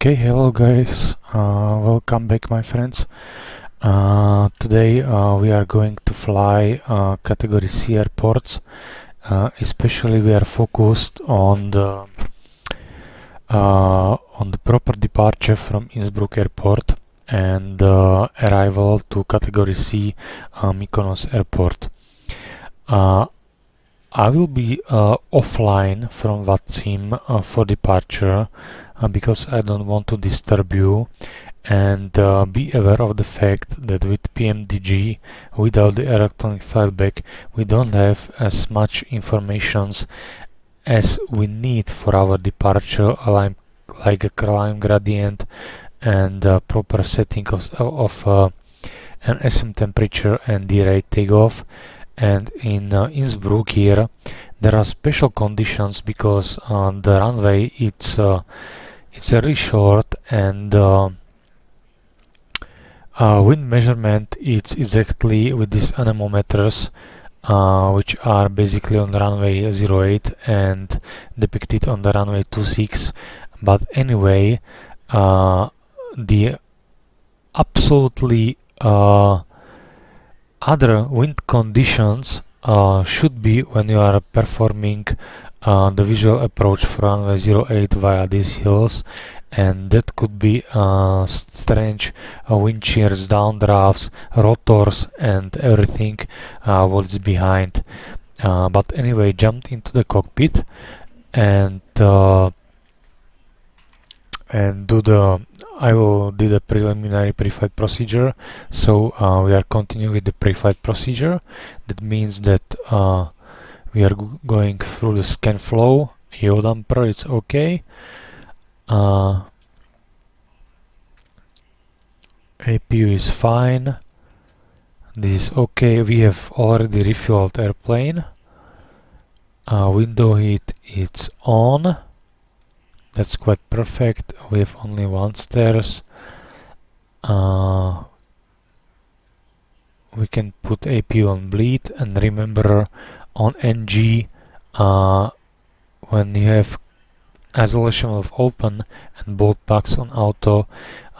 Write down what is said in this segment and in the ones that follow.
Okay, hello guys, welcome back my friends. Today we are going to fly category C airports. Especially we are focused on the proper departure from Innsbruck airport and arrival to category C Mikonos airport. I will be offline from VATSIM for departure because I don't want to disturb you, and be aware of the fact that with PMDG, without the electronic file back, we don't have as much information as we need for our departure, like a climb gradient and proper setting of an assumed temperature and derate takeoff. And in Innsbruck here there are special conditions because the runway it's very short, and wind measurement it's exactly with these anemometers which are basically on runway 08 and depicted on the runway 26. But anyway, the absolutely other wind conditions should be when you are performing the visual approach for runway 08 via these hills, and that could be strange wind shears, downdrafts, rotors and everything what's behind. But anyway, jumped into the cockpit and I will do the preliminary pre-flight procedure. So we are continuing with the pre-flight procedure. That means that we are going through the scan flow. Yaw damper, it's okay. APU is fine. This is okay. We have already refueled airplane. Window heat it's on. That's quite perfect. We have only one stairs. We can put APU on bleed, and remember on NG when you have isolation of open and both packs on auto,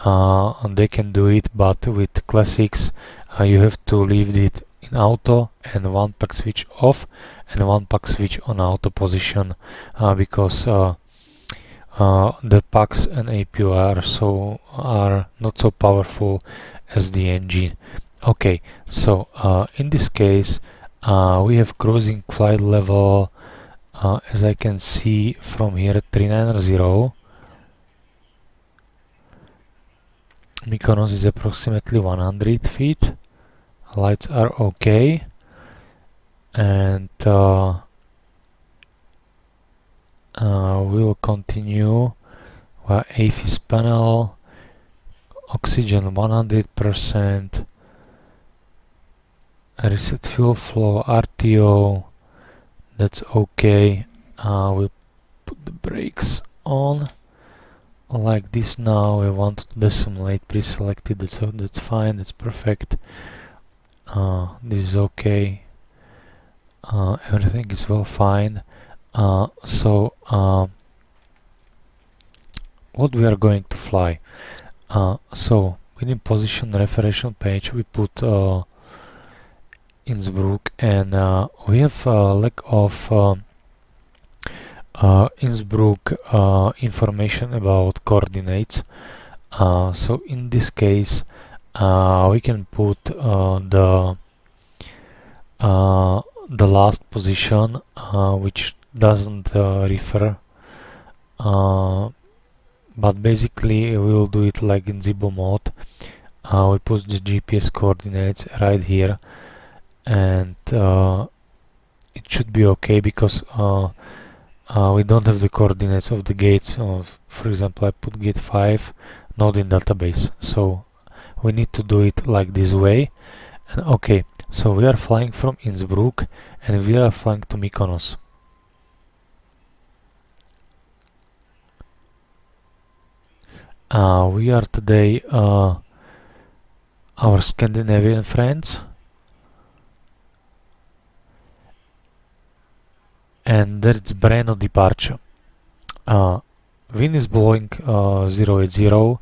and they can do it, but with classics you have to leave it in auto and one pack switch off and one pack switch on auto position because the packs and APU are not so powerful as the engine. Okay, so in this case we have cruising flight level as I can see from here 390. Mikonos is approximately 100 feet. Lights are okay, and we'll continue via AFIS panel. Oxygen 100%. Reset fuel flow, RTO, that's okay. We'll put the brakes on like this now. We want to decimate pre-selected, so that's fine, that's perfect. This is okay. Everything is well fine. So what we are going to fly. So within position referential page we put Innsbruck, and we have lack of Innsbruck information about coordinates. So in this case we can put the last position which doesn't refer, but basically we will do it like in Zibo mode. We put the GPS coordinates right here, and it should be okay because we don't have the coordinates of the gates. For example, I put gate 5 not in database, so we need to do it like this way. And okay, so we are flying from Innsbruck and we are flying to Mikonos. We are today our Scandinavian friends, and that's Brno departure. wind is blowing 080,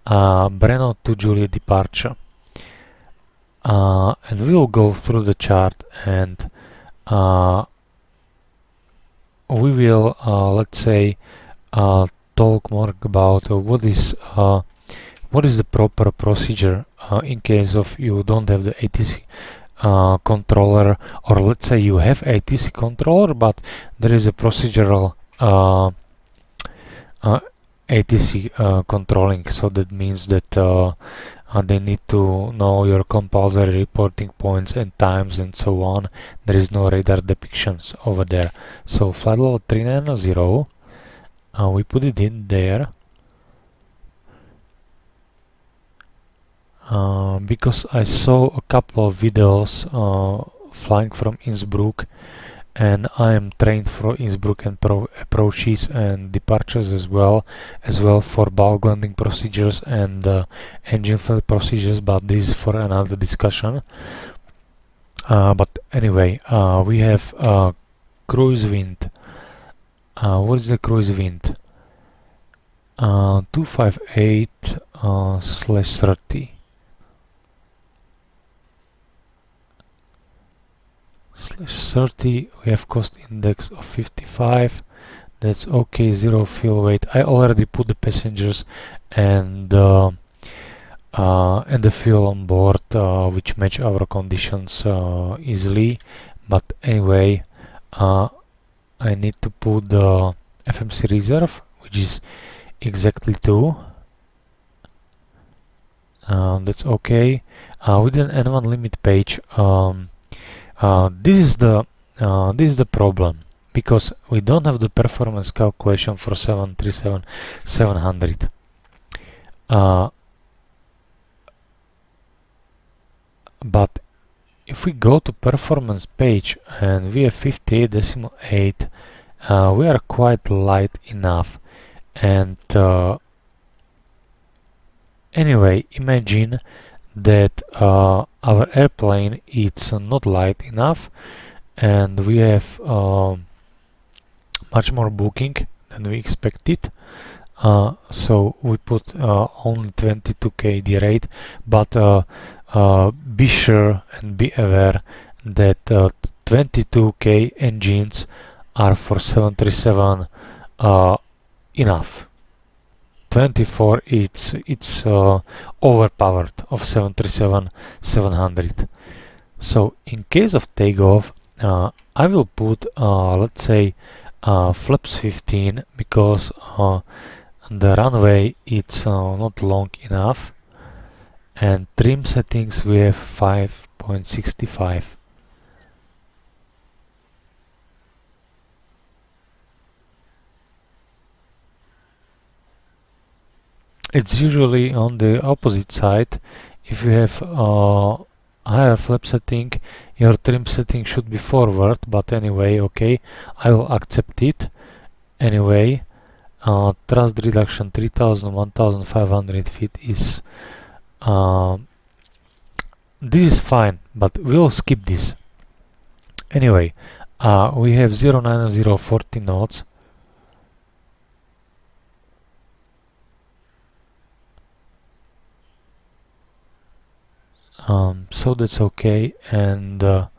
Breno to Juliet departure. And we will go through the chart, and we will, let's say, talk more about what is the proper procedure in case of you don't have the ATC controller, or let's say you have ATC controller but there is a procedural ATC controlling. So that means that they need to know your compulsory reporting points and times and so on. There is no radar depictions over there. So flight level 390, we put it in there. Because I saw a couple of videos flying from Innsbruck, and I am trained for Innsbruck and approaches and departures as well for bulk landing procedures and engine failure procedures, but this is for another discussion. But anyway, we have cruise wind. What is the cruise wind? 258/30. /30, we have cost index of 55. That's okay. Zero fuel weight. I already put the passengers and the fuel on board, which match our conditions easily. But anyway, I need to put the FMC reserve, which is exactly 2. That's okay. With an N1 limit page, this is the problem, because we don't have the performance calculation for 737-700. But if we go to performance page and we have 58.8, we are quite light enough. And anyway, imagine that our airplane is not light enough and we have much more booking than we expected. So we put only 22k D rate, but be sure and be aware that 22k engines are for 737 enough. 24 it's overpowered of 737-700. So in case of takeoff, I will put let's say flaps 15, because the runway it's not long enough, and trim settings we have 5.65. It's usually on the opposite side. If you have higher flap setting, your trim setting should be forward, but anyway, okay, I will accept it. Anyway, thrust reduction 3,000-1,500 feet is this is fine, but we'll skip this. Anyway, we have 090 40 knots. So that's okay, and our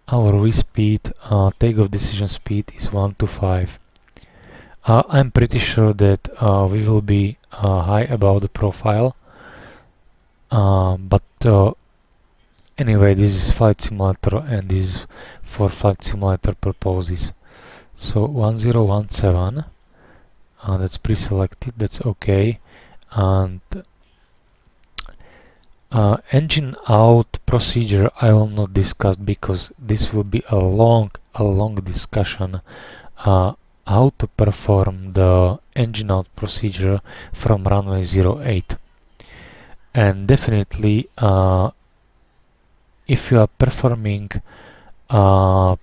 V speed, takeoff decision speed is 1 to 5. I'm pretty sure that we will be high above the profile, but anyway, this is flight simulator and this is for flight simulator purposes. So 1017, that's pre-selected, that's okay. And engine out procedure I will not discuss, because this will be a long discussion, how to perform the engine out procedure from runway 08. And definitely if you are performing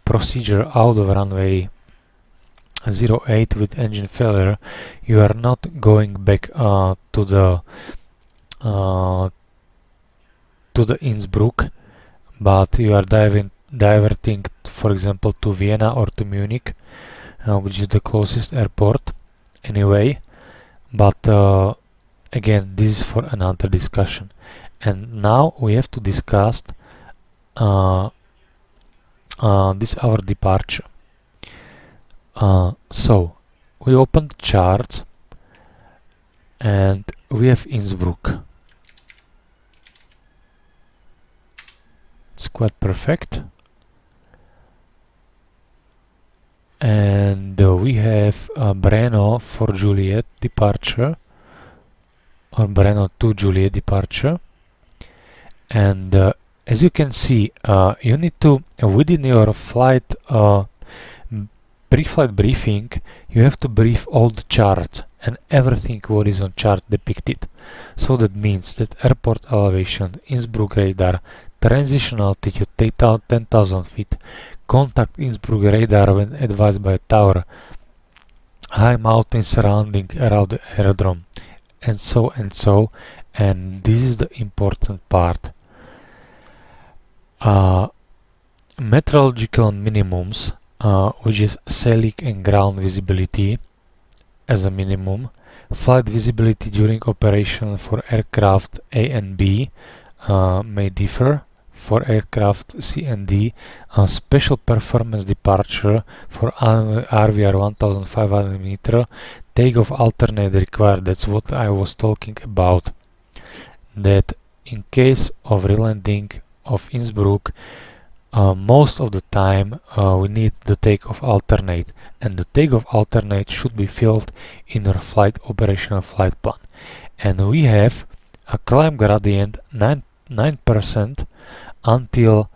procedure out of runway 08 with engine failure, you are not going back to the Innsbruck, but you are diverting, for example, to Vienna or to Munich, which is the closest airport, anyway, but again, this is for another discussion. And now we have to discuss this our departure. So we open the charts and we have Innsbruck. It's quite perfect. And we have Breno for Juliet departure, or Breno to Juliet departure. And as you can see, you need to, within your flight pre-flight briefing, you have to brief all the charts and everything what is on chart depicted. So that means that airport elevation, Innsbruck radar, transition altitude, take out 10,000 feet, contact Innsbruck radar when advised by a tower, high mountain surrounding around the aerodrome, and so and so. And this is the important part. Meteorological minimums, which is sailing and ground visibility as a minimum, flight visibility during operation for aircraft A and B may differ. For aircraft C and D, special performance departure for RVR 1500 meter, takeoff alternate required. That's what I was talking about. That in case of relanding of Innsbruck, most of the time we need the takeoff alternate, and the takeoff alternate should be filled in your flight operational flight plan. And we have a climb gradient 9% until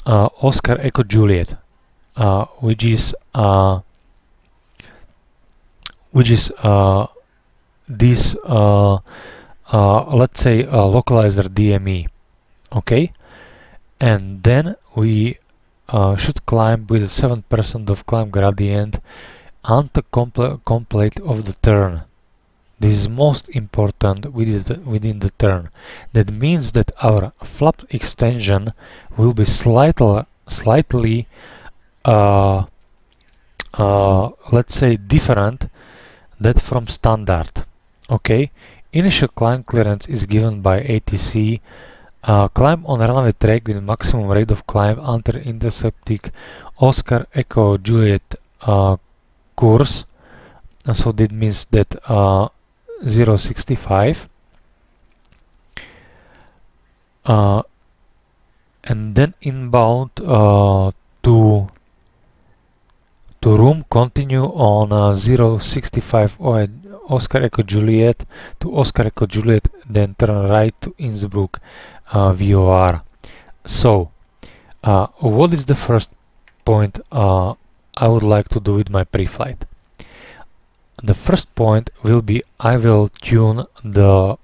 Oscar Echo Juliet, which is this let's say localizer DME. Okay, and then we should climb with 7% of climb gradient until complete of the turn. This is most important within the turn. That means that our flap extension will be slightly let's say different that from standard. Okay, initial climb clearance is given by ATC. Climb on runway track with maximum rate of climb under intercepting Oscar Echo Juliet course. So that means that 065, and then inbound to room, continue on 065 Oscar Echo Juliet to Oscar Echo Juliet, then turn right to Innsbruck VOR. So what is the first point I would like to do with my pre-flight? The first point will be I will tune the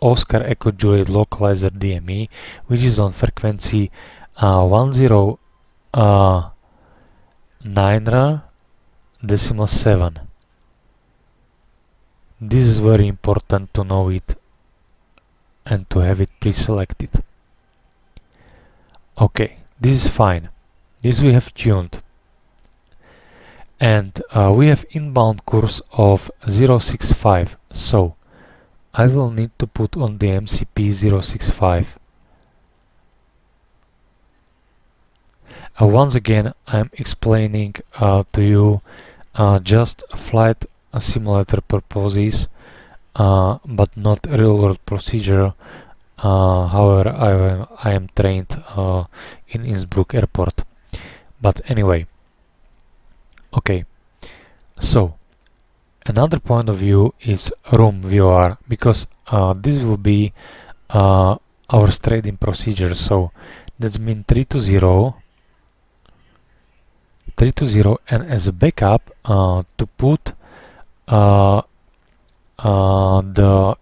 Oscar Echo Juliet localizer DME, which is on frequency 109.7. This is very important to know it and to have it pre-selected. Okay, this is fine. This we have tuned. And we have inbound course of 065, so I will need to put on the MCP 065. Once again, I'm explaining to you just flight simulator purposes, but not real world procedure. However, I am trained in Innsbruck airport. But anyway, okay, so another point of view is room VOR, because this will be our straight-in procedure. So that's mean 320, and as a backup to put the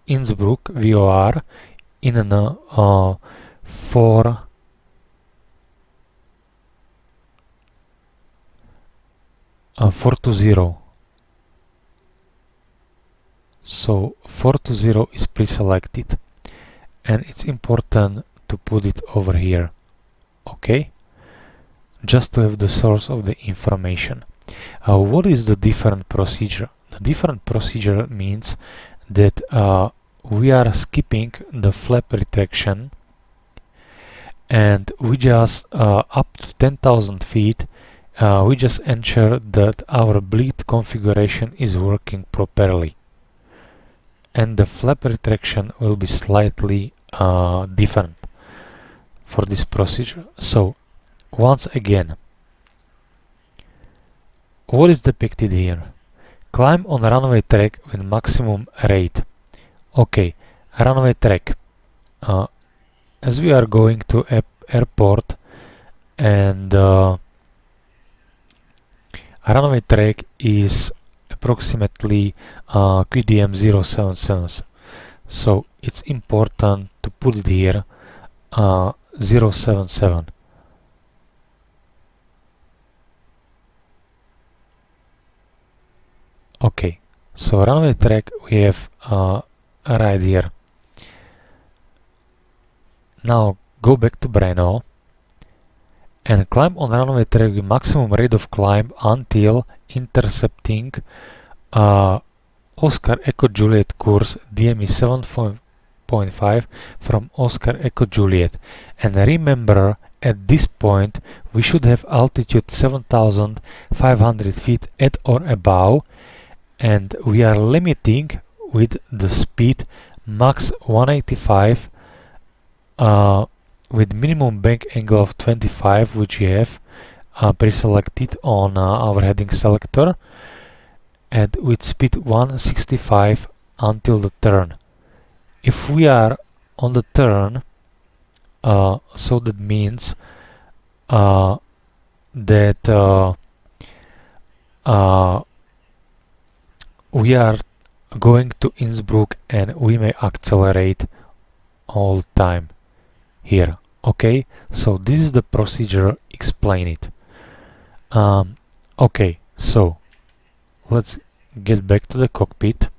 Innsbruck VOR in an 420. So 420 is pre-selected, and it's important to put it over here. Okay, just to have the source of the information. What is the different procedure? the different procedure means that we are skipping the flap retraction, and we just up to 10,000 feet we just ensure that our bleed configuration is working properly, and the flap retraction will be slightly different for this procedure. So once again, what is depicted here? Climb on runway track with maximum rate. Okay, runway track. As we are going to airport, and runway track is approximately QDM 077. So it's important to put it here 077. Okay, so runway track we have right here. Now go back to Brno and climb on runway track with maximum rate of climb until intercepting Oscar Echo Juliet course DME 7.5 from Oscar Echo Juliet. And remember, at this point we should have altitude 7,500 feet at or above, and we are limiting with the speed max 185 with minimum bank angle of 25, which we have pre-selected on our heading selector, and with speed 165 until the turn. If we are on the turn, so that means that we are going to Innsbruck, and we may accelerate all the time here. Okay, so this is the procedure, explain it. Okay, so let's get back to the cockpit,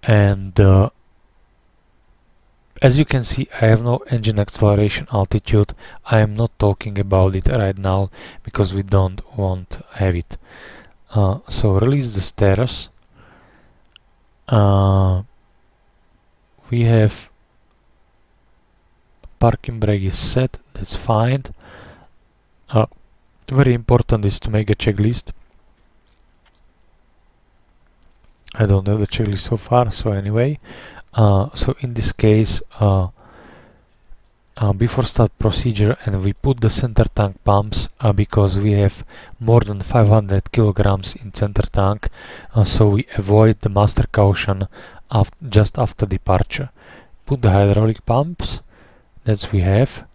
and as you can see, I have no engine acceleration altitude. I am not talking about it right now because we don't want to have it. So release the stairs. We have parking brake is set, that's fine. Very important is to make a checklist. I don't have the checklist so far, so anyway. So in this case, before start procedure, and we put the center tank pumps because we have more than 500 kilograms in center tank, so we avoid the master caution just after departure. Put the hydraulic pumps, that's we have.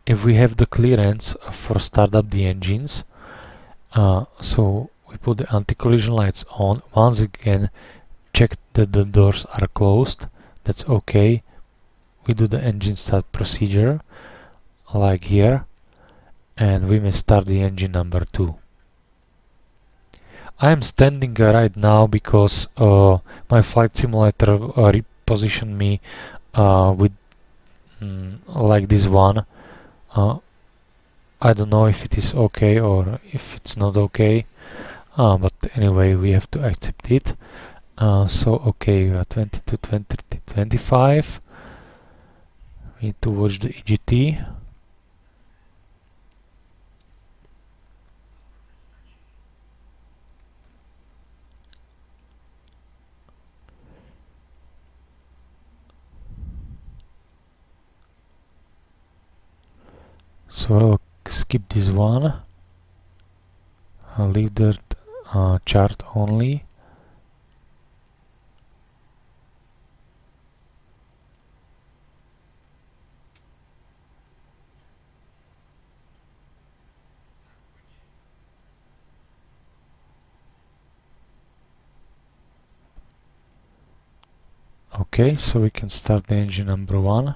If we have the clearance for start up the engines, so we put the anti-collision lights on. Once again, check that the doors are closed, that's okay. We do the engine start procedure like here, and we may start the engine number 2. I am standing right now because my flight simulator repositioned me with like this one. I don't know if it is okay or if it's not okay, but anyway, we have to accept it. So okay, we are 22, 20, 25. We need to watch the EGT. So I'll skip this one. I'll leave the chart only. Okay, so we can start the engine number 1.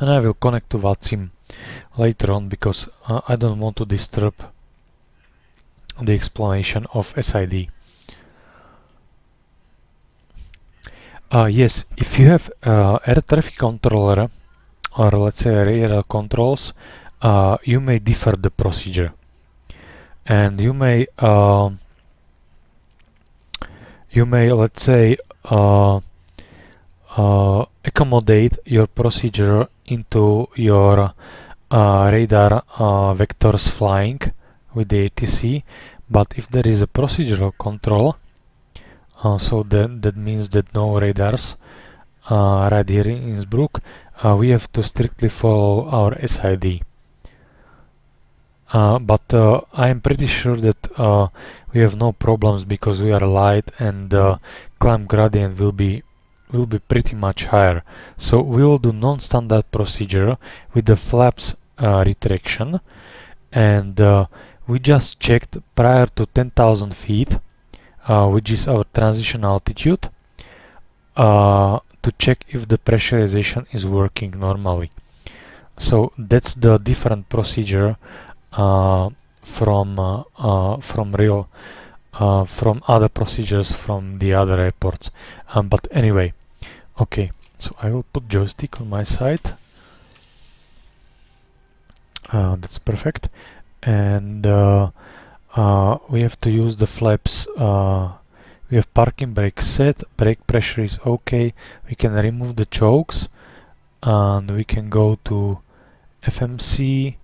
And I will connect to VATSIM later on because I don't want to disturb the explanation of SID. Yes, if you have air traffic controller, or let's say radar controls, you may differ the procedure, and you may let's say accommodate your procedure into your radar vectors flying with the ATC. But if there is a procedural control, so that means that no radars right here in Innsbruck, we have to strictly follow our SID. But I am pretty sure that we have no problems because we are light, and the climb gradient will be pretty much higher. So we will do non-standard procedure with the flaps retraction, and we just checked prior to 10,000 feet, which is our transition altitude, to check if the pressurization is working normally. So that's the different procedure from other procedures from the other airports. But anyway, okay, so I will put joystick on my side. That's perfect. And we have to use the flaps. We have parking brake set, brake pressure is okay. We can remove the chokes, and we can go to FMC,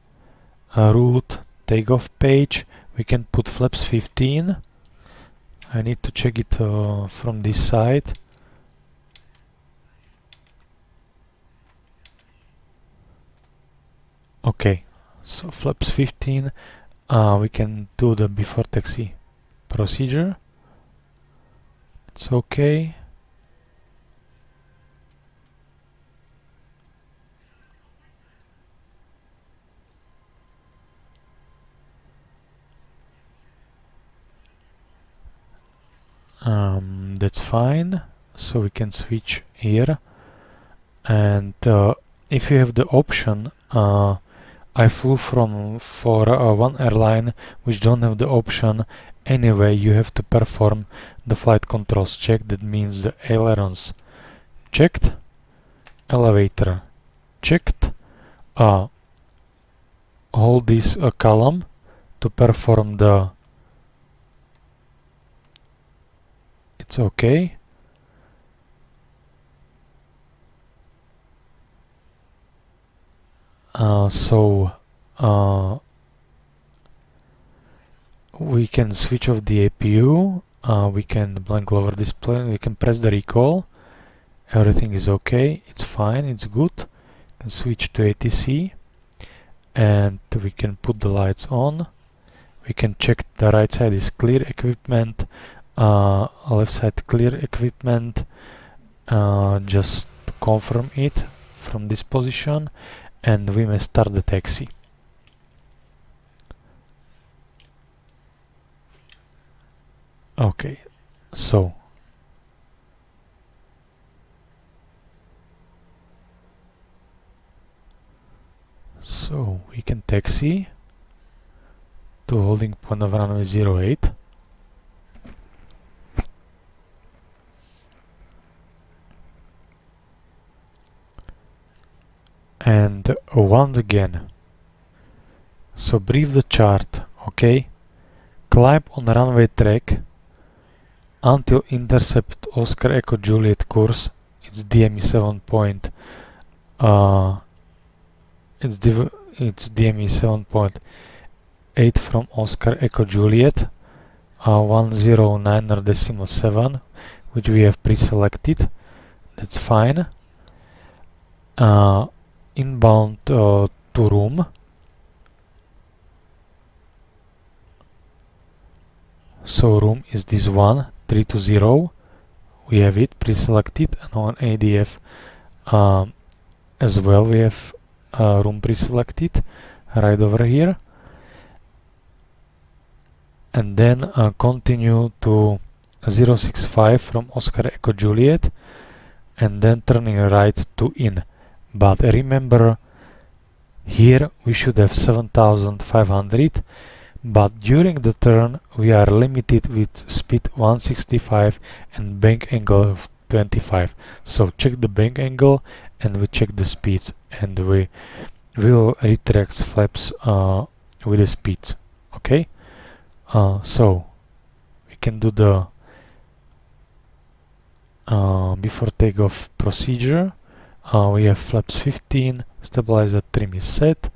route, takeoff page. We can put flaps 15. I need to check it from this side. Okay, so flaps 15. We can do the before taxi procedure. It's okay. That's fine. So we can switch here, and if you have the option, I flew for one airline which don't have the option. Anyway, you have to perform the flight controls check. That means the ailerons checked, elevator checked. Hold this column to perform the. It's okay. We can switch off the APU, we can blank lower display, we can press the recall. Everything is okay, it's fine, it's good. We can switch to ATC, and we can put the lights on. We can check the right side is clear equipment, left side clear equipment, just to confirm it from this position, and we may start the taxi. Okay, so we can taxi to holding point of runway 08. And once again, so brief the chart, okay? Climb on runway track until intercept Oscar Echo Juliet course. It's DME 7 point. It's DME 7.8 from Oscar Echo Juliet, 109.7, which we have pre-selected. That's fine. Inbound to room. So room is this one, 320. We have it pre-selected, and on ADF as well we have room pre-selected right over here. And then continue to 065 from Oscar Echo Juliet, and then turning right to in. But remember, here we should have 7,500, but during the turn we are limited with speed 165 and bank angle of 25. So check the bank angle and we check the speeds, and we will retract flaps with the speeds. Okay, so we can do the before takeoff procedure. We have flaps 15, stabilizer trim is set,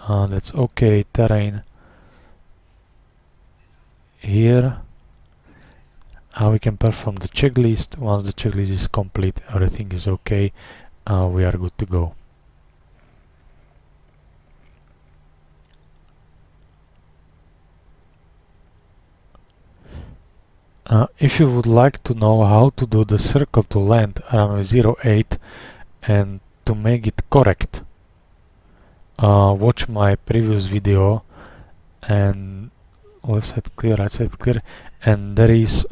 that's okay. Terrain here, we can perform the checklist. Once the checklist is complete, everything is okay, we are good to go. If you would like to know how to do the circle to land runway 08 and to make it correct, watch my previous video, and left side clear, right side clear, and there is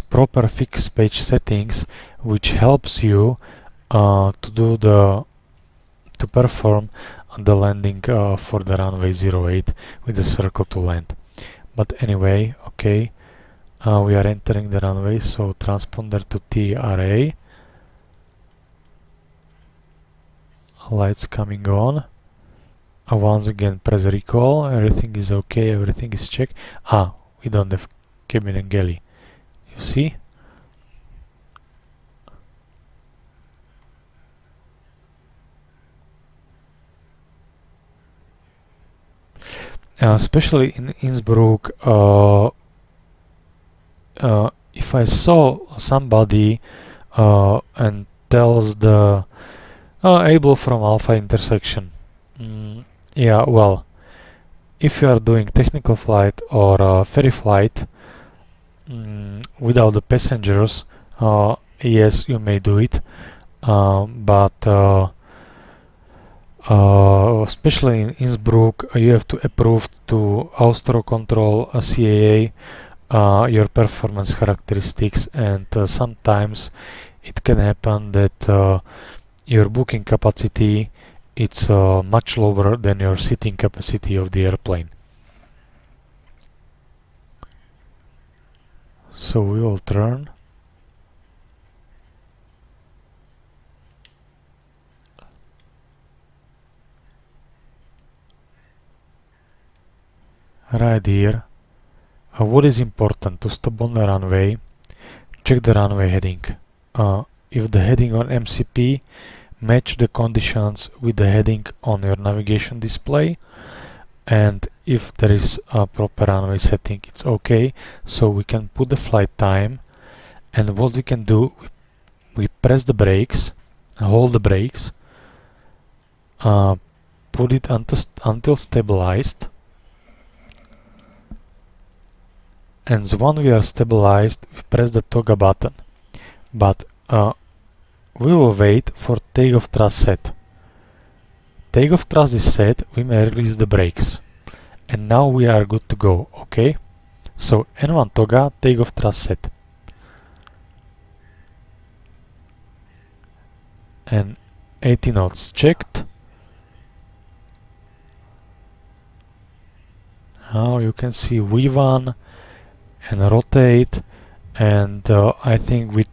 proper fixed page settings which helps you to perform the landing for the runway 08 with the circle to land. But anyway, okay, we are entering the runway, so transponder to TRA, lights coming on. Once again press recall, everything is okay, everything is checked. We don't have cabin and galley, you see. Especially in Innsbruck, if I saw somebody and tells the able from Alpha intersection, yeah, well, if you are doing technical flight or ferry flight without the passengers, yes, you may do it, but especially in Innsbruck, you have to approve to Austro Control CAA your performance characteristics, and sometimes it can happen that your booking capacity it's much lower than your seating capacity of the airplane. So we will turn. Right here. What is important to stop on the runway? Check the runway heading. If the heading on MCP match the conditions with the heading on your navigation display, and if there is a proper runway setting, it's okay. So we can put the flight time, and what we can do, we press the brakes, hold the brakes, put it until stabilized, and when we are stabilized, we press the toggle button. But we will wait for takeoff thrust set. Takeoff thrust is set, we may release the brakes. And now we are good to go, okay? So N1 toga, takeoff thrust set. And 80 knots checked. Now you can see V1 and rotate, and I think with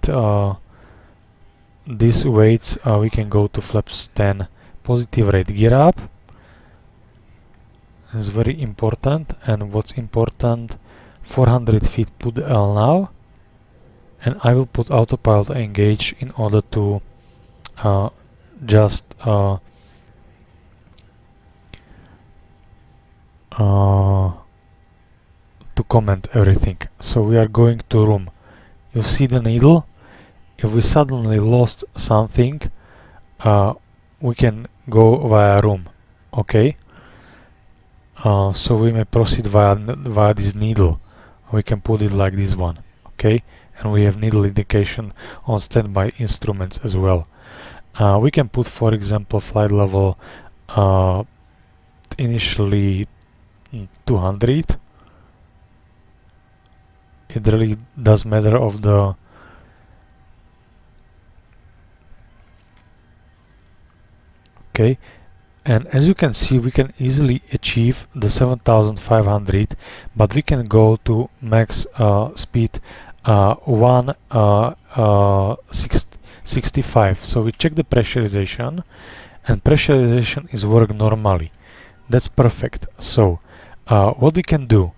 these weights we can go to flaps 10. Positive rate gear up is very important, and what's important, 400 feet put L now, and I will put autopilot engage in order to just to comment everything. So we are going to room. You see the needle? If we suddenly lost something, we can go via room, okay? So we may proceed via this needle. We can put it like this one, okay? And we have needle indication on standby instruments as well. We can put, for example, flight level initially 200. It really does matter of the okay. And as you can see, we can easily achieve the 7500, but we can go to max speed 165. So we check the pressurization, and pressurization is work normally. That's perfect. So what we can do,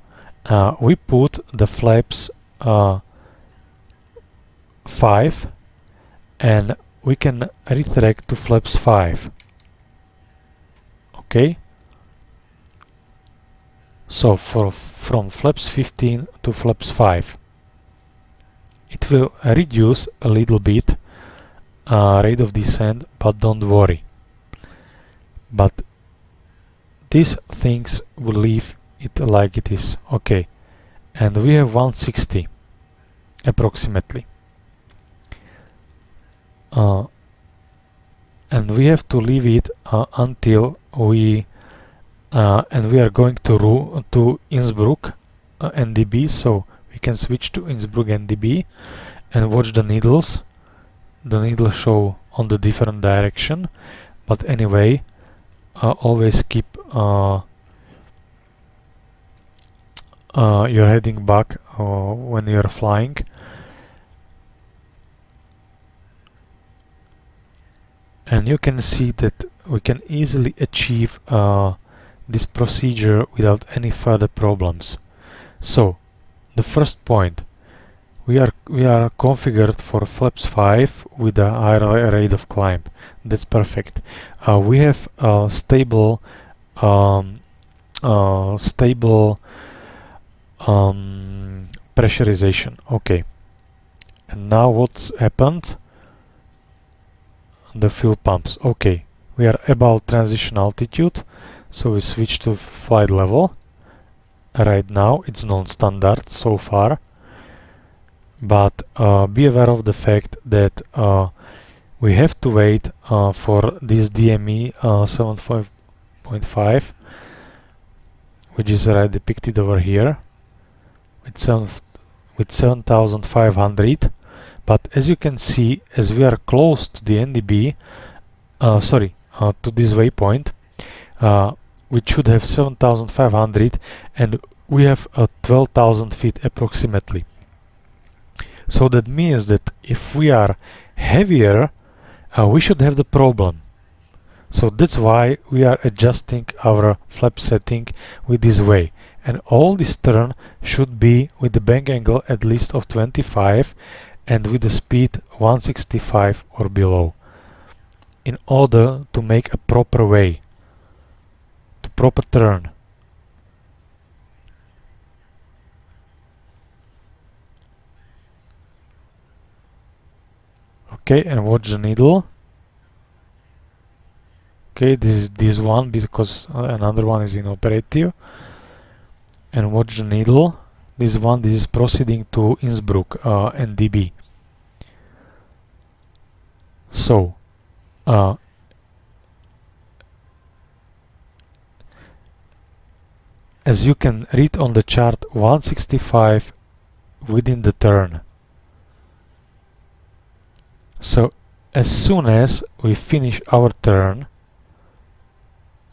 we put the flaps 5, and we can retract to flaps 5. Okay, so from flaps 15 to flaps 5, it will reduce a little bit rate of descent, but don't worry. But these things will leave it like it is. Okay, and we have 160 approximately. And we have to leave it until we and we are going to Innsbruck NDB, so we can switch to Innsbruck NDB and watch the needles. The needles show on the different direction, but anyway, always keep your heading back when you are flying. And you can see that we can easily achieve this procedure without any further problems. So the first point, we are configured for flaps 5 with a high rate of climb. That's perfect. We have stable pressurization. Okay. And now what's happened? The fuel pumps. Okay, we are above transition altitude, so we switch to flight level. Right now it's non-standard so far, but be aware of the fact that we have to wait for this DME 7.5, which is right depicted over here with 7500. But as you can see, as we are close to the NDB, to this waypoint, we should have 7500, and we have 12,000 feet approximately. So that means that if we are heavier, we should have the problem. So that's why we are adjusting our flap setting with this way. And all this turn should be with the bank angle at least of 25, and with the speed 165 or below, in order to make a proper way, to proper turn. Okay, and watch the needle. Okay, this is this one because another one is inoperative. And watch the needle. This is proceeding to Innsbruck NDB. So, as you can read on the chart, 165 within the turn. So, as soon as we finish our turn,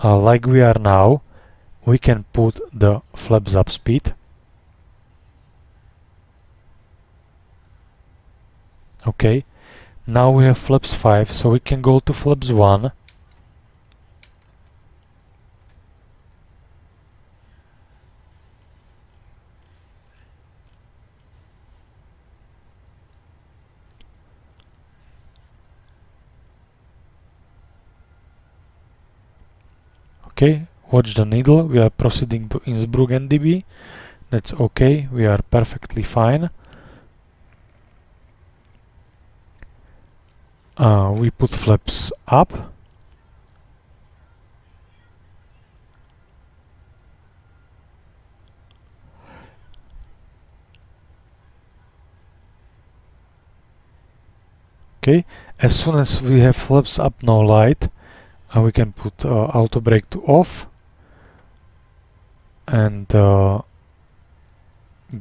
like we are now, we can put the flaps up speed. Okay, now we have flaps 5, so we can go to flaps 1. Okay, watch the needle, we are proceeding to Innsbruck NDB. That's okay, we are perfectly fine. We put flaps up. Okay, as soon as we have flaps up, no light, we can put auto brake to off, and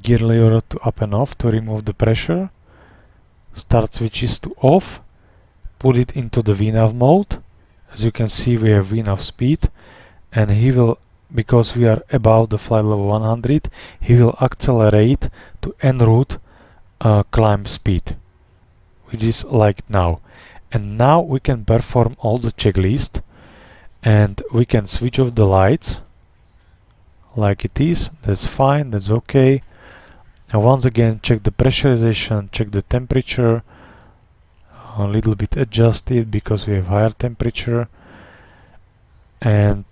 gear lever to up and off to remove the pressure. Start switches to off. Put it into the VNAV mode, As you can see, we have enough speed, and he will, because we are above the flight level 100, he will accelerate to en route climb speed, which is like now. And now we can perform all the checklist, and we can switch off the lights like it is. That's fine, that's okay. And once again, check the pressurization, check the temperature, a little bit adjusted because we have higher temperature, and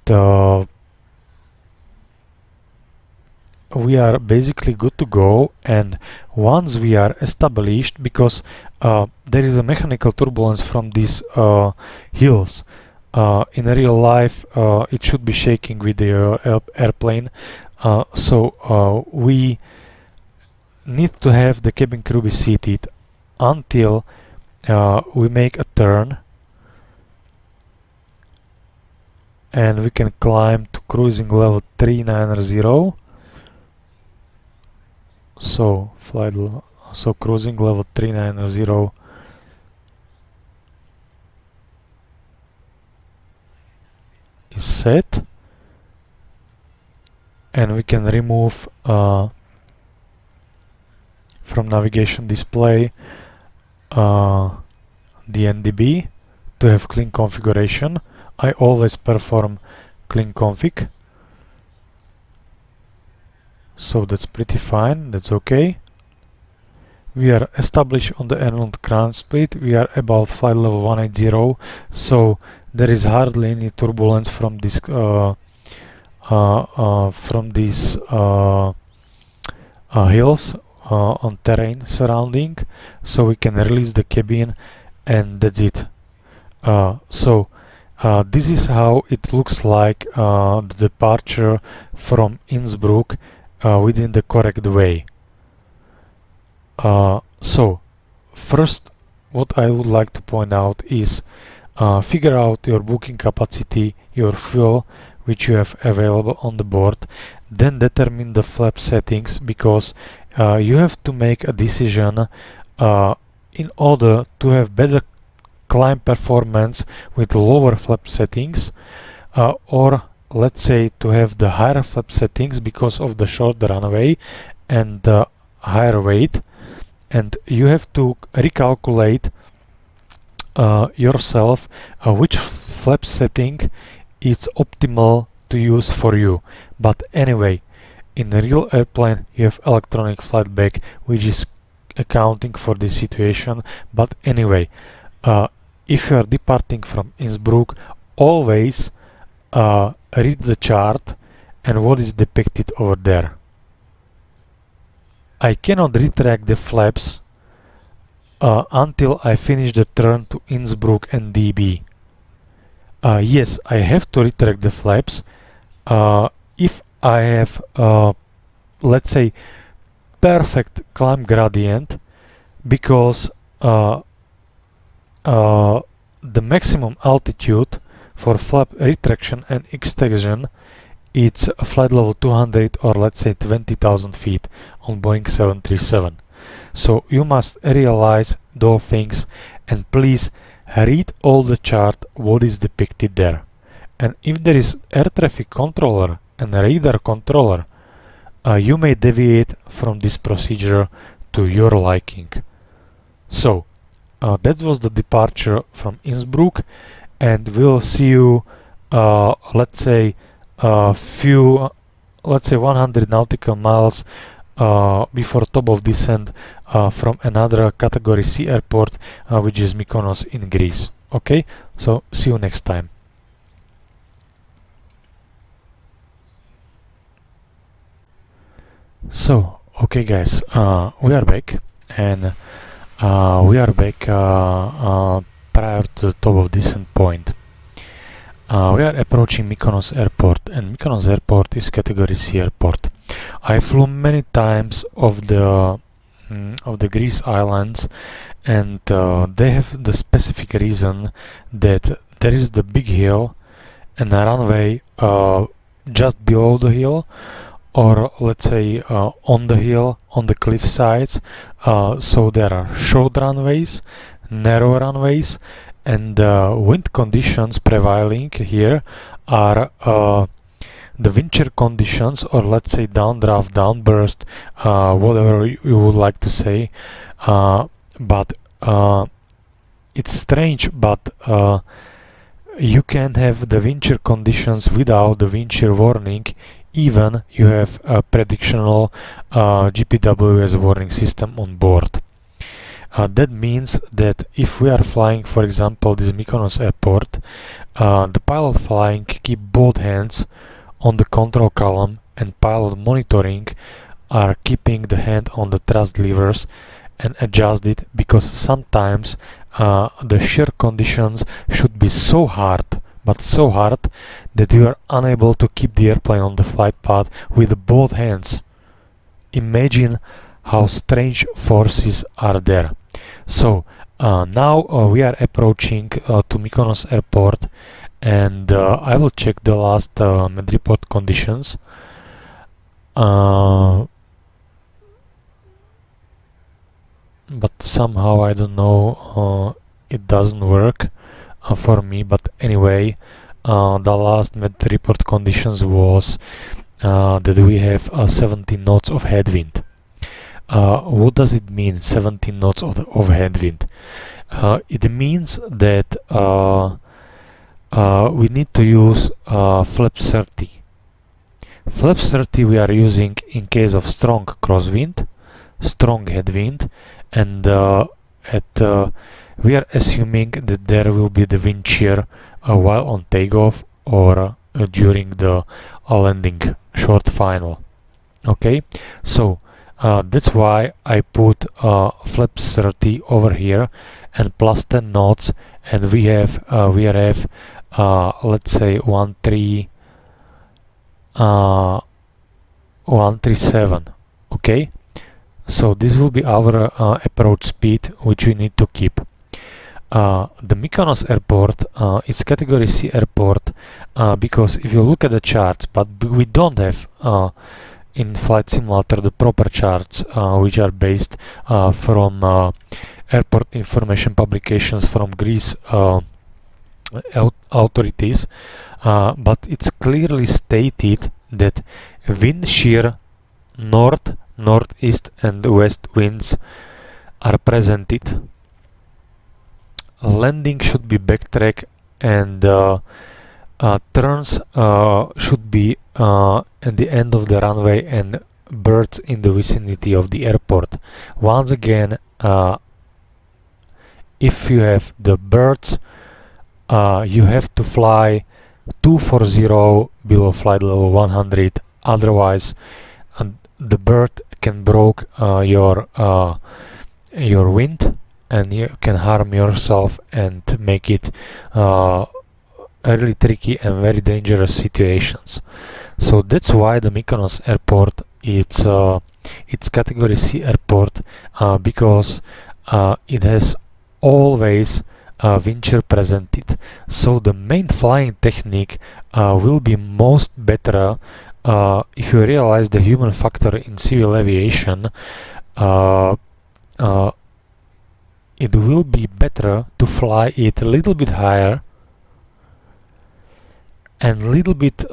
we are basically good to go. And once we are established, because there is a mechanical turbulence from these hills, in real life it should be shaking with the airplane, so we need to have the cabin crew be seated until we make a turn, and we can climb to cruising level 390. So cruising level 390 is set, and we can remove from navigation display the NDB to have clean configuration. I always perform clean config, so that's pretty fine, that's okay. We are established on the en route ground speed. We are about flight level 180, so there is hardly any turbulence from this hills on terrain surrounding, so we can release the cabin, and that's it. This is how it looks like, the departure from Innsbruck within the correct way. So first, what I would like to point out is figure out your booking capacity, your fuel which you have available on the board, then determine the flap settings, because you have to make a decision in order to have better climb performance with lower flap settings, or let's say to have the higher flap settings because of the short runway and the higher weight. And you have to recalculate yourself which flap setting is optimal to use for you. But anyway, in a real airplane you have electronic flight bag which is accounting for this situation. But anyway, if you are departing from Innsbruck, always read the chart and what is depicted over there. I cannot retract the flaps until I finish the turn to Innsbruck and DB. Yes, I have to retract the flaps if I have, let's say, perfect climb gradient, because the maximum altitude for flap retraction and extension, it's flight level 200 or let's say 20,000 feet on Boeing 737. So you must realize those things, and please read all the chart what is depicted there. And if there is air traffic controller and radar controller, you may deviate from this procedure to your liking. So that was the departure from Innsbruck, and we'll see you let's say 100 nautical miles before top of descent from another category C airport, which is Mikonos in Greece. Okay, so see you next time. So okay guys, we are back, and we are back prior to the top of descent point. We are approaching Mikonos airport, and Mikonos airport is category C airport. I flew many times of the Greece islands, and they have the specific reason that there is the big hill and a runway just below the hill, or let's say on the hill, on the cliff sides. So there are short runways, narrow runways, and the wind conditions prevailing here are the wind shear conditions, or let's say downdraft, downburst, whatever you would like to say, but it's strange, but you can have the wind shear conditions without the wind shear warning, even you have a predictional GPWS warning system on board. That means that if we are flying, for example, this Mikonos airport, the pilot flying keep both hands on the control column, and pilot monitoring are keeping the hand on the thrust levers and adjust it, because sometimes the shear conditions should be so hard, but so hard that you are unable to keep the airplane on the flight path with both hands. Imagine how strange forces are there. So now we are approaching to Mikonos airport, and I will check the last med report conditions. But somehow I don't know, it doesn't work for me. But anyway, the last med report conditions was that we have 17 knots of headwind. What does it mean, 17 knots of headwind? It means that we need to use flaps 30. Flaps 30 we are using in case of strong crosswind, strong headwind, and we are assuming that there will be the wind shear while on takeoff or during the landing short final. Okay, so that's why I put flaps 30 over here and plus 10 knots, and we have let's say 137. Okay, so this will be our approach speed, which we need to keep. The Mikonos airport is category C airport because if you look at the charts, but we don't have in Flight Simulator the proper charts which are based from airport information publications from Greece authorities, but it's clearly stated that wind shear north, northeast and west winds are presented. Landing should be backtrack, and turns should be at the end of the runway, and birds in the vicinity of the airport. Once again, if you have the birds, you have to fly 240 below flight level 100, otherwise the bird can broke your wind, and you can harm yourself and make it really tricky and very dangerous situations. So that's why the Mikonos airport it's category C airport, because it has always wind shear presented. So the main flying technique will be most better if you realize the human factor in civil aviation. It will be better to fly it a little bit higher and little bit,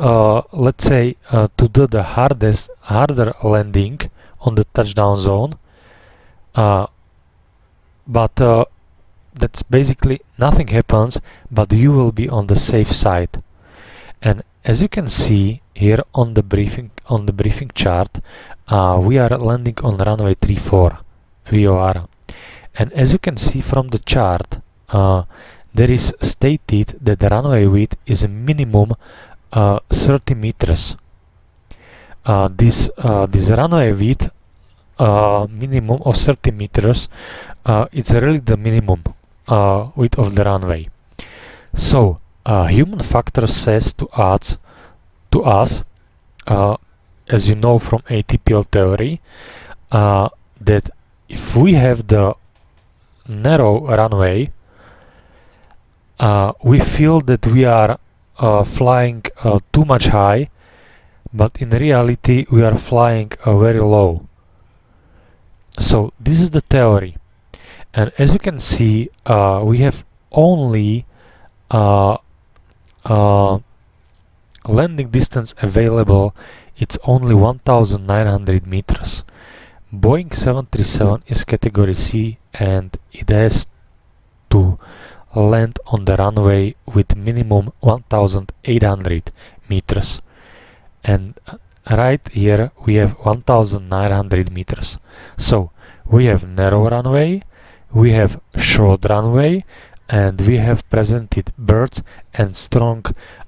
let's say, to do the harder landing on the touchdown zone. But that's basically nothing happens, but you will be on the safe side. And as you can see here on the briefing chart, we are landing on runway 34 VOR. And as you can see from the chart, there is stated that the runway width is a minimum 30 meters. This runway width minimum of 30 meters, it's really the minimum width of the runway. So human factor says to us, as you know from ATPL theory, that if we have the narrow runway, we feel that we are flying too much high, but in reality we are flying very low. So this is the theory, and as you can see, we have only landing distance available, it's only 1900 meters. Boeing 737 is category C and it has to land on the runway with minimum 1800 meters. And right here we have 1900 meters. So we have narrow runway, we have short runway, and we have presented birds and strong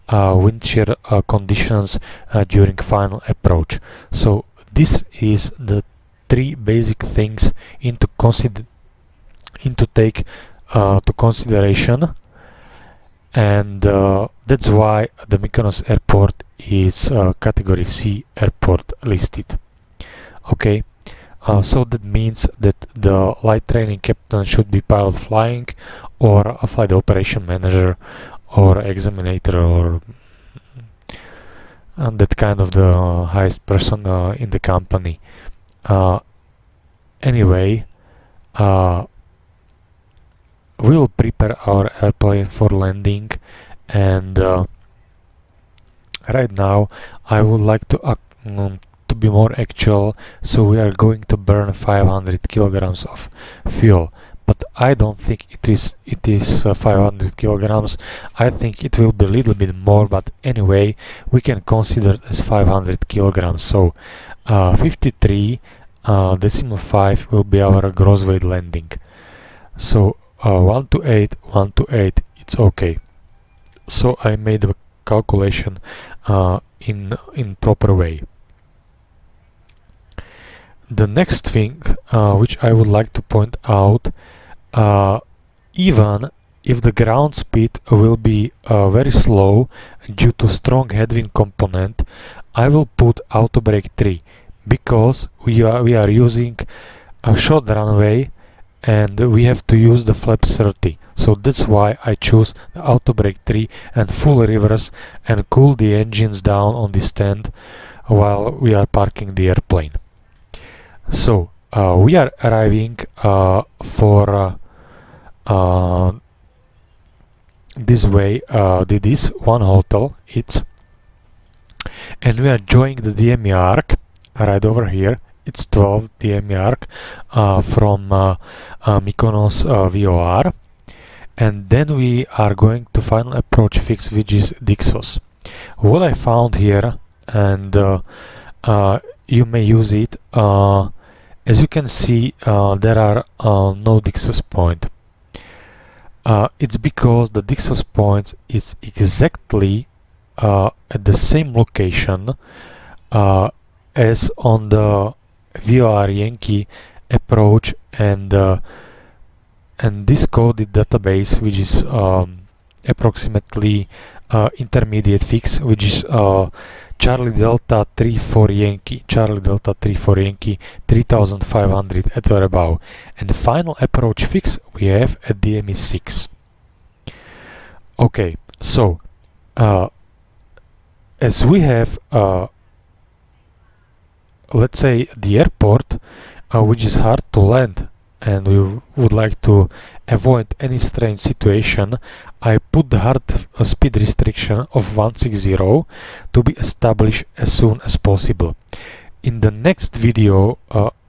wind shear conditions during final approach. So this is the three basic things into take to consideration, and that's why the Mikonos airport is category C airport listed. Okay, so that means that the light training captain should be pilot flying, or a flight operation manager, or examinator, or that kind of the highest person in the company. Anyway, we will prepare our airplane for landing, and right now I would like to be more actual, so we are going to burn 500 kilograms of fuel, but I don't think it is 500 kilograms. I think it will be a little bit more, but anyway we can consider it as 500 kilograms. So 53.5 will be our gross weight landing. So 128, 128, it's okay. So I made the calculation in proper way. The next thing which I would like to point out, even if the ground speed will be very slow due to strong headwind component, I will put auto brake 3, because we are using a short runway and we have to use the flap 30. So that's why I choose the auto brake 3 and full reverse and cool the engines down on the stand while we are parking the airplane. So we are arriving for this way, this one hotel, and we are joining the DME arc right over here. It's 12 DME arc from Mikonos VOR, and then we are going to final approach fix, which is Dixos. What I found here, and you may use it, as you can see, there are no Dixos point. It's because the Dixos point is exactly at the same location as on the VOR Yankee approach, and this coded database, which is approximately intermediate fix, which is Charlie Delta 34 Yankee, 3500 at or above, and the final approach fix we have at DME 6. Okay, so as we have let's say the airport which is hard to land, and we would like to avoid any strange situation, I put the hard speed restriction of 160 to be established as soon as possible. In the next video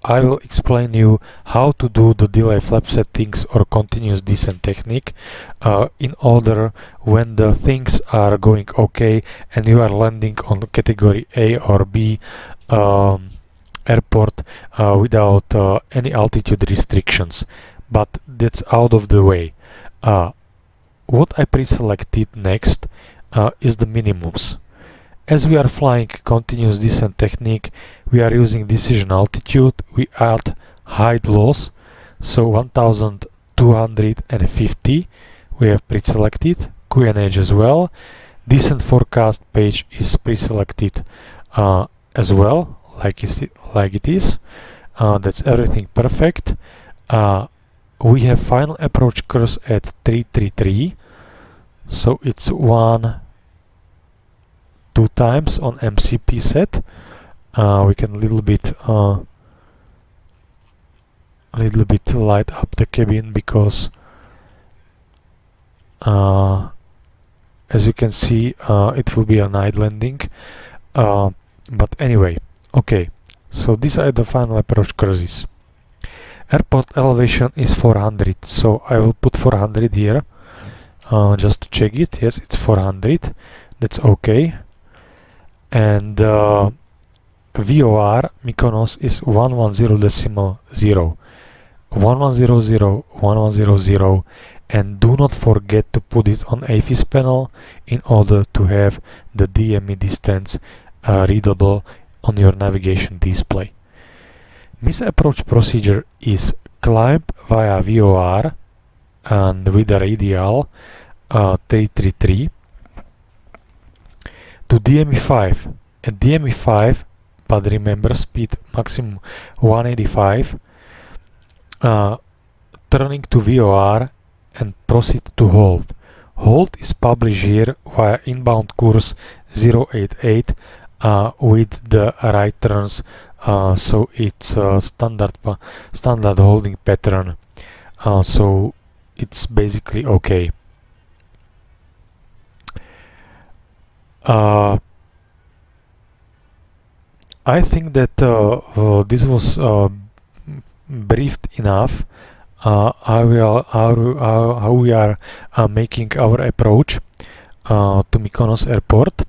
I will explain you how to do the delay flap settings or continuous descent technique in order when the things are going okay and you are landing on category A or B airport without any altitude restrictions, but that's out of the way. What I pre-selected next is the minimums. As we are flying continuous descent technique, we are using decision altitude, we add height loss, so 1250 we have pre-selected, QNH as well. Descent forecast page is pre-selected as well, like it is. That's everything perfect. We have final approach course at 333, so it's 2 times on MCP set. We can a little bit light up the cabin because as you can see, it will be a night landing. But anyway, okay, so these are the final approach cruises. Airport elevation is 400, so I will put 400 here, just to check it. Yes, it's 400, that's okay. And VOR Mikonos is 110.0, 1100, 1100, and do not forget to put it on AFIS panel in order to have the DME distance readable on your navigation display. Misapproach procedure is climb via VOR and with a radial 333 to DME5. At DME5, but remember speed maximum 185, turning to VOR and proceed to hold. Hold is published here via inbound course 088 with the right turns, so it's a standard holding pattern, so it's basically okay. I think that this was briefed enough how we are making our approach to Mikonos airport.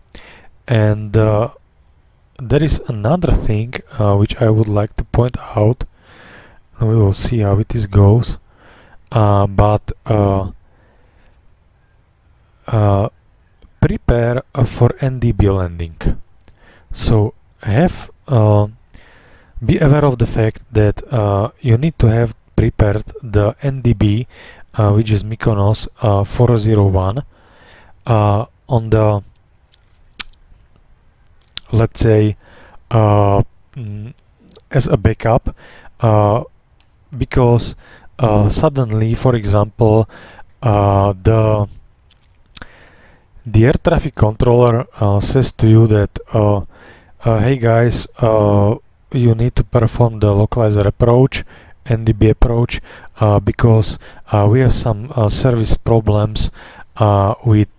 And there is another thing which I would like to point out. We will see how it goes, but prepare for NDB landing. So have be aware of the fact that you need to have prepared the NDB, which is Mikonos 401, on the, let's say, as a backup, because suddenly, for example, the air traffic controller says to you that hey guys, you need to perform the localizer approach, NDB approach, because we have some service problems with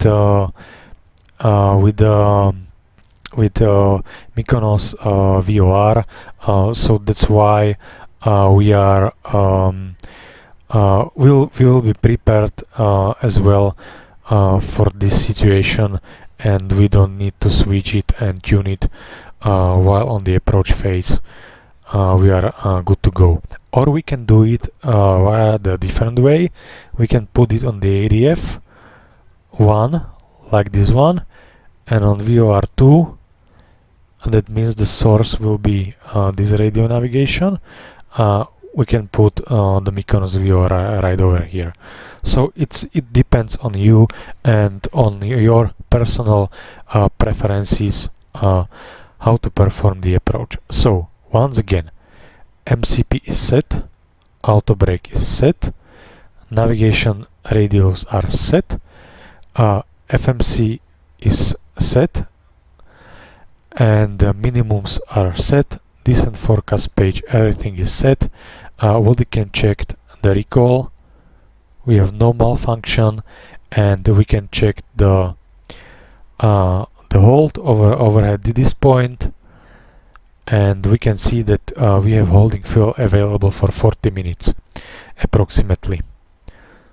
Mikonos VOR, so that's why we are will be prepared as well for this situation, and we don't need to switch it and tune it while on the approach phase. We are good to go. Or we can do it via the different way. We can put it on the ADF 1, like this one, and on VOR 2, and that means the source will be this radio navigation. We can put the Mikonos VOR right over here. So it depends on you and on your personal preferences how to perform the approach. So once again, MCP is set, auto brake is set, navigation radios are set, FMC is set, and the minimums are set, descent forecast page, everything is set. What you can check the recall, we have no malfunction, and we can check the hold overhead at this point, and we can see that we have holding fuel available for 40 minutes approximately.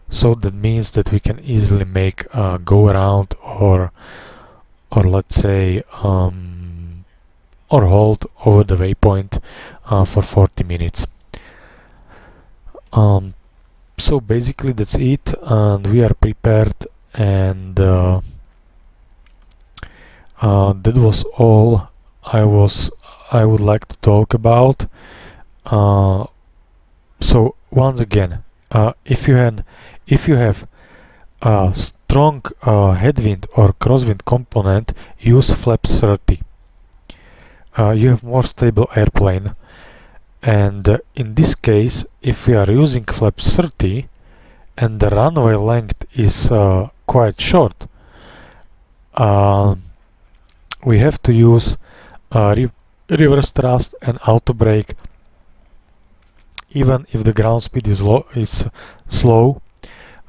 So that means that we can easily make a go around or let's say or hold over the waypoint for 40 minutes. So basically that's it, and we are prepared, and that was all I would like to talk about. So once again, if you have a strong headwind or crosswind component, use flaps 30. You have more stable airplane, and in this case, if we are using flaps 30 and the runway length is quite short, we have to use reverse thrust and auto brake, even if the ground speed is slow,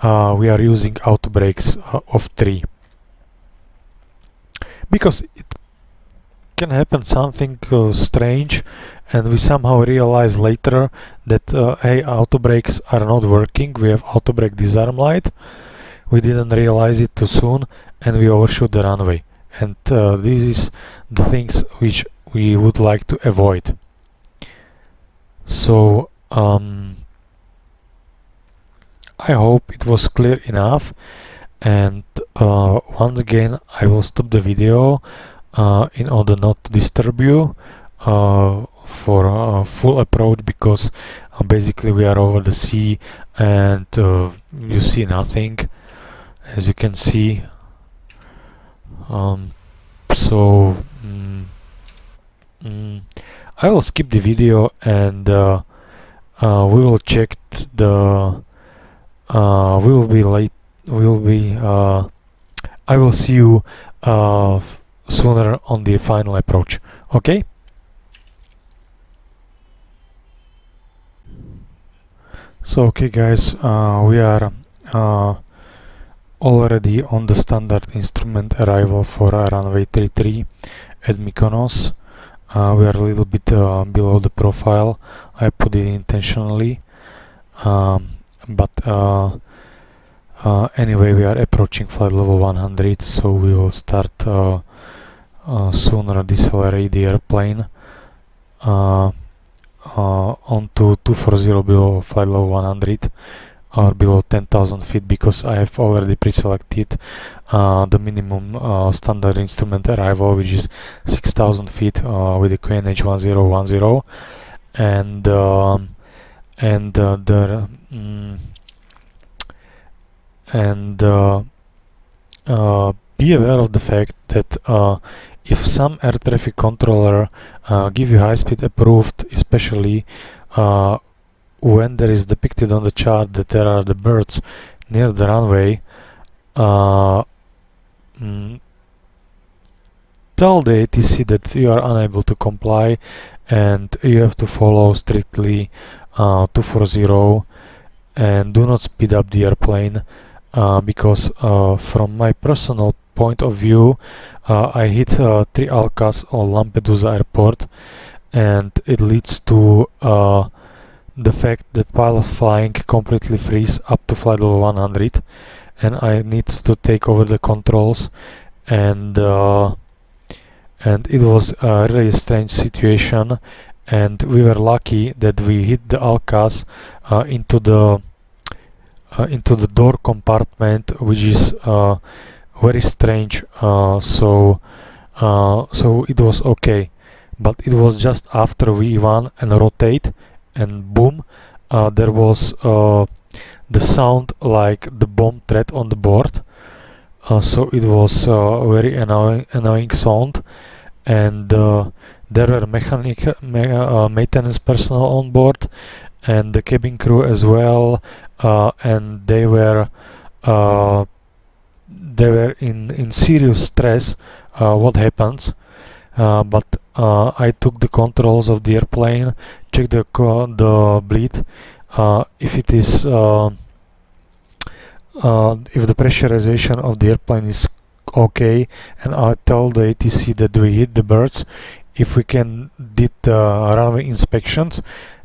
we are using auto brakes of 3, because it can happen something strange, and we somehow realize later that hey, auto brakes are not working. We have auto brake disarm light. We didn't realize it too soon, and we overshoot the runway. And this is the things which we would like to avoid. So I hope it was clear enough, and once again I will stop the video in order not to disturb you for a full approach, because basically we are over the sea and you see nothing, as you can see. So I will skip the video, and we will check the we will be late. I will see you sooner on the final approach. Okay. So okay guys, we are already on the standard instrument arrival for runway 33 at Mikonos. We are a little bit below the profile. I put it intentionally, but anyway, we are approaching flight level 100, so we will start sooner decelerate the airplane onto 240 below flight level 100 or below 10,000 feet, because I have already pre-selected the minimum standard instrument arrival, which is 6,000 feet with the QNH 1010, be aware of the fact that if some air traffic controller give you high speed approved, especially when there is depicted on the chart that there are the birds near the runway, tell the ATC that you are unable to comply and you have to follow strictly 240 and do not speed up the airplane, because from my personal point of view, I hit 3 Alcas on Lampedusa airport, and it leads to the fact that pilots flying completely freeze up to flight level 100, and I need to take over the controls, and it was really a strange situation, and we were lucky that we hit the Alcas into the door compartment, which is very strange. So it was okay, but it was just after V1 and rotate, and boom, there was the sound like the bomb threat on the board. So it was very annoying sound, and there were maintenance personnel on board and the cabin crew as well, and they were in serious stress. What happens? But I took the controls of the airplane, checked the bleed, if it is if the pressurization of the airplane is okay, and I tell the ATC that we hit the birds. If we can did the runway inspections,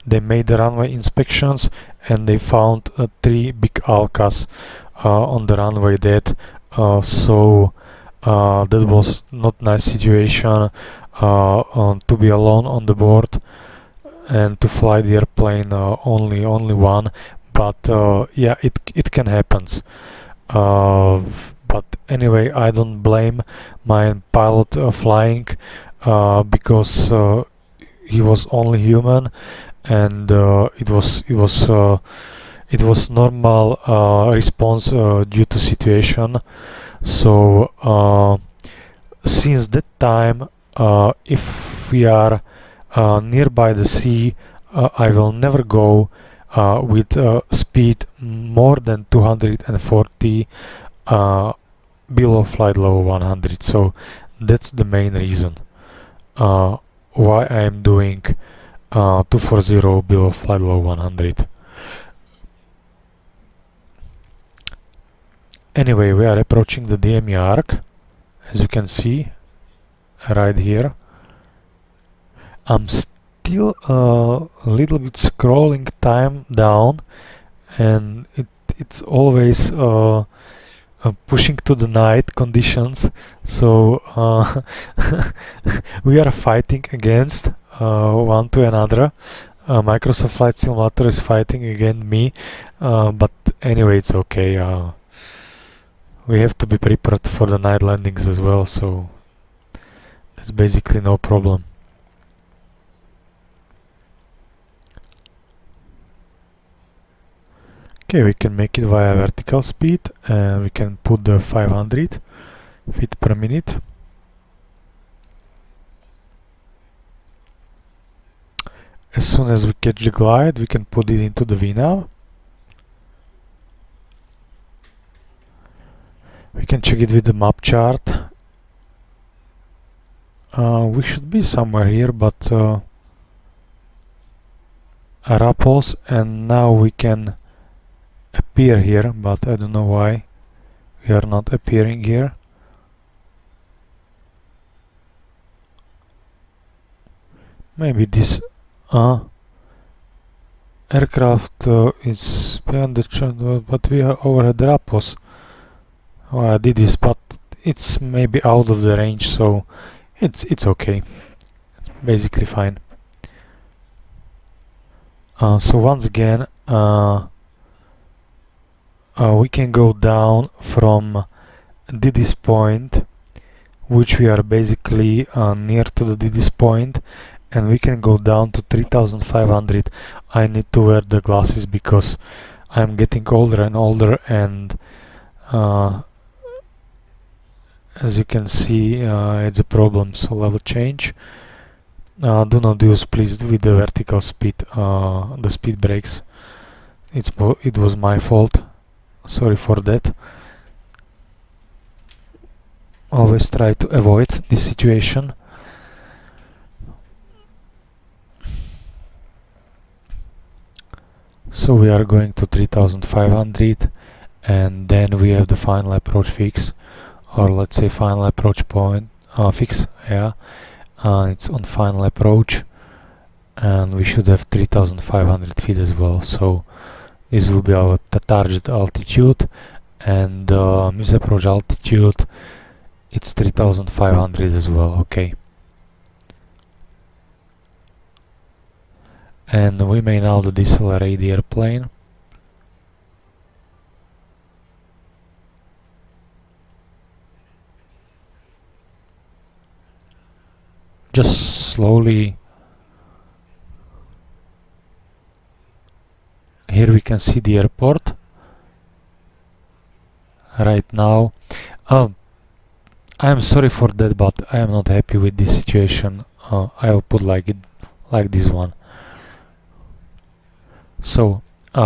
they made the runway inspections and they found 3 big Alcas on the runway dead. So that was not nice situation to be alone on the board and to fly the airplane only one. But yeah, it can happen. But anyway, I don't blame my pilot flying, because he was only human, and it was normal response due to situation. So since that time, if we are nearby the sea, I will never go with speed more than 240 below flight level 100. So that's the main reason why I am doing 240 below flight level 100. Anyway, we are approaching the DME arc, as you can see right here. I'm still a little bit scrolling time down, and it's always pushing to the night conditions, so we are fighting against one to another. Microsoft Flight Simulator is fighting against me, but anyway, it's okay. We have to be prepared for the night landings as well, so that's basically no problem. Okay, we can make it via vertical speed, and we can put the 500 feet per minute. As soon as we catch the glide, we can put it into the VNAV. We can check it with the map chart. We should be somewhere here, but rappels, and now we can appear here, but I don't know why we are not appearing here. Maybe this aircraft is beyond the channel, but we are over the rappels. Oh, I did this, but it's maybe out of the range, so it's okay. It's basically fine. So once again, we can go down from this point, which we are basically near to the this point, and we can go down to 3500. I need to wear the glasses because I'm getting older and older, and as you can see, it's a problem. So level change. Do not use, please, with the vertical speed, the speed brakes. It was my fault. Sorry for that. Always try to avoid this situation. So we are going to 3500, and then we have the final approach fix, or let's say final approach point fix. Yeah, it's on final approach, and we should have 3500 feet as well. So this will be our target altitude, and miss approach altitude, it's 3500 as well. Okay. And we may now decelerate the airplane. Just slowly. Here we can see the airport right now. I am sorry for that, but I am not happy with this situation. I'll put like this one. So we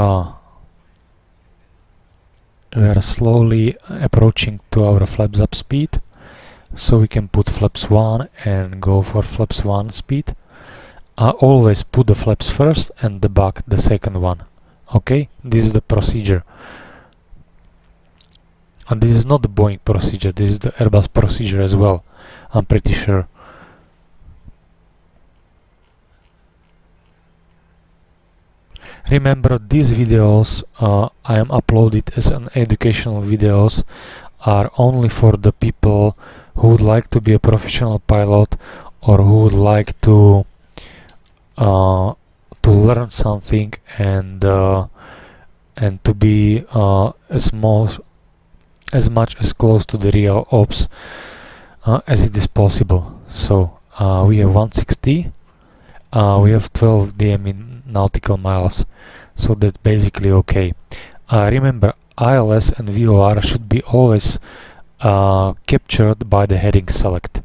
are slowly approaching to our flaps up speed, so we can put flaps 1 and go for flaps 1 speed. Always put the flaps first and the back the second one. Okay, this is the procedure, and this is not the Boeing procedure, this is the Airbus procedure as well, I'm pretty sure. Remember, these videos I am uploaded as an educational videos are only for the people who would like to be a professional pilot, or who would like to learn something, and to be as much as close to the real ops as it is possible. So we have 160, we have 12 DM in nautical miles, so that's basically okay. Remember, ILS and VOR should be always captured by the heading select.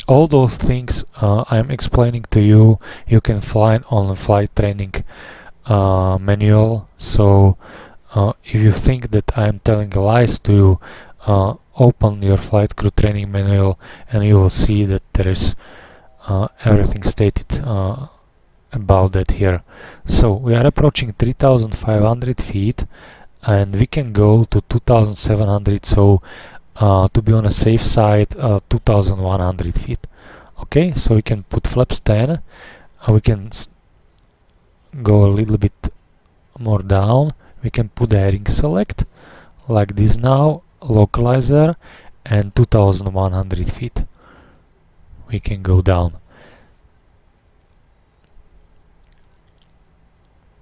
All those things I'm explaining to you, you can find on the flight training manual. So if you think that I'm telling lies to you, open your flight crew training manual and you will see that there is everything stated about that here. So we are approaching 3,500 feet and we can go to 2,700, so to be on a safe side, 2,100 feet. Okay, so we can put flaps 10, we can go a little bit more down, we can put the heading select like this now, localizer, and 2,100 feet we can go down.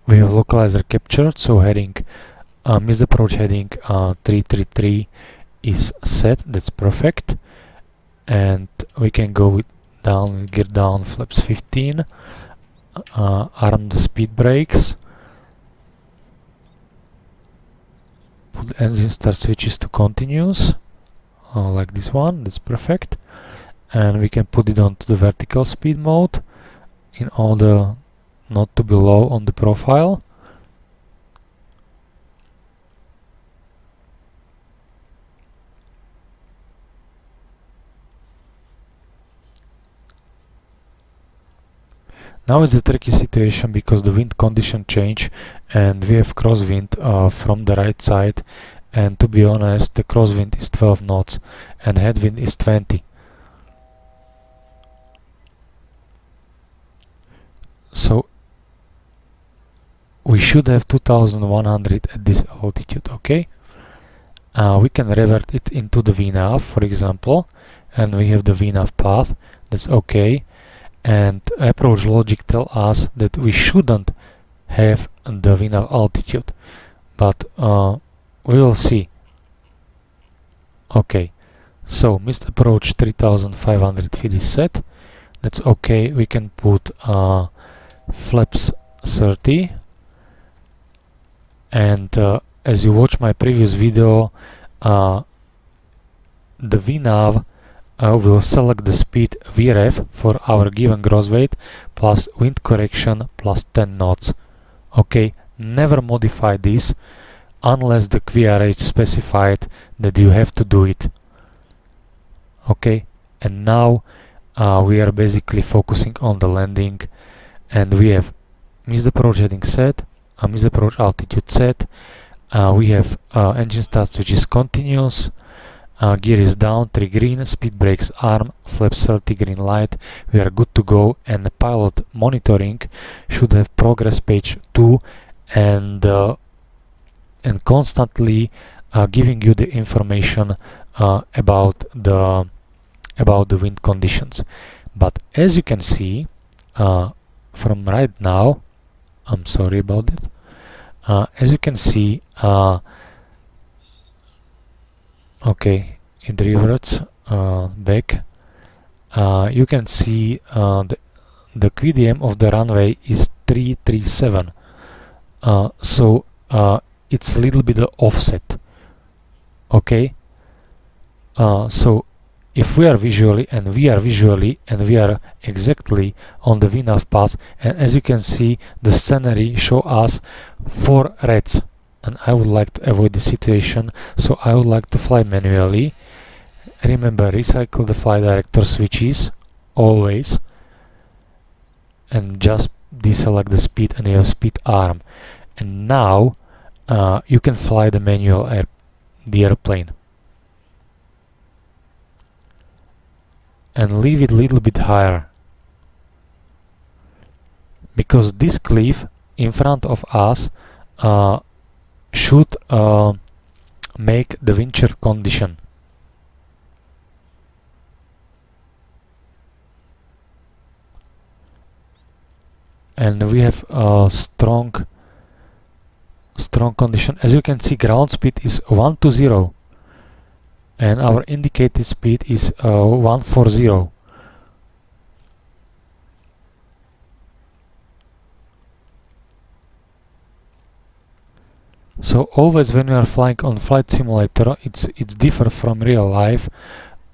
We have localizer captured, so heading missed approach heading 333 is set, that's perfect, and we can go with down, gear down, flaps 15, arm the speed brakes, put the engine start switches to continuous, like this one, that's perfect, and we can put it onto the vertical speed mode in order not to be low on the profile. Now it's a tricky situation because the wind condition change and we have crosswind from the right side, and to be honest the crosswind is 12 knots and headwind is 20. So we should have 2,100 at this altitude, okay? We can revert it into the VNAV, for example, and we have the VNAV path, that's okay. And approach logic tell us that we shouldn't have the VNAV altitude, but we will see. Okay, so missed approach 3,500 feet is set, that's okay. We can put flaps 30, and as you watch my previous video, the VNAV will select the speed VREF for our given gross weight plus wind correction plus 10 knots. Okay, never modify this unless the QRH specified that you have to do it. Okay, and now we are basically focusing on the landing, and we have missed approach heading set, missed approach altitude set, we have engine start switch is continuous, gear is down, 3 green, speed brakes arm, flaps 30, green light, we are good to go, and the pilot monitoring should have progress page 2 and constantly giving you the information about the wind conditions. But as you can see from right now, I'm sorry about it, as you can see, okay, it reverts back. You can see the QDM of the runway is 337, so it's a little bit of offset. Okay, so if we are visually and we are exactly on the VNAV path, and as you can see the scenery show us 4 reds, and I would like to avoid the situation, so I would like to fly manually. Remember, recycle the flight director switches always, and just deselect the speed and you have speed arm, and now you can fly the manual the airplane and leave it a little bit higher, because this cliff in front of us should make the wind shear condition. And we have a strong condition. As you can see, ground speed is 120 and our indicated speed is 140. So always when you are flying on flight simulator, it's different from real life.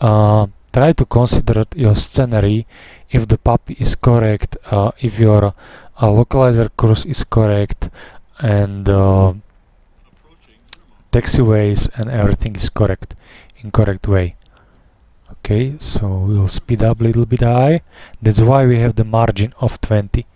Try to consider your scenery, if the PAPI is correct, if your localizer course is correct, and taxiways and everything is correct in correct way. Okay, so we'll speed up a little bit high. That's why we have the margin of 20.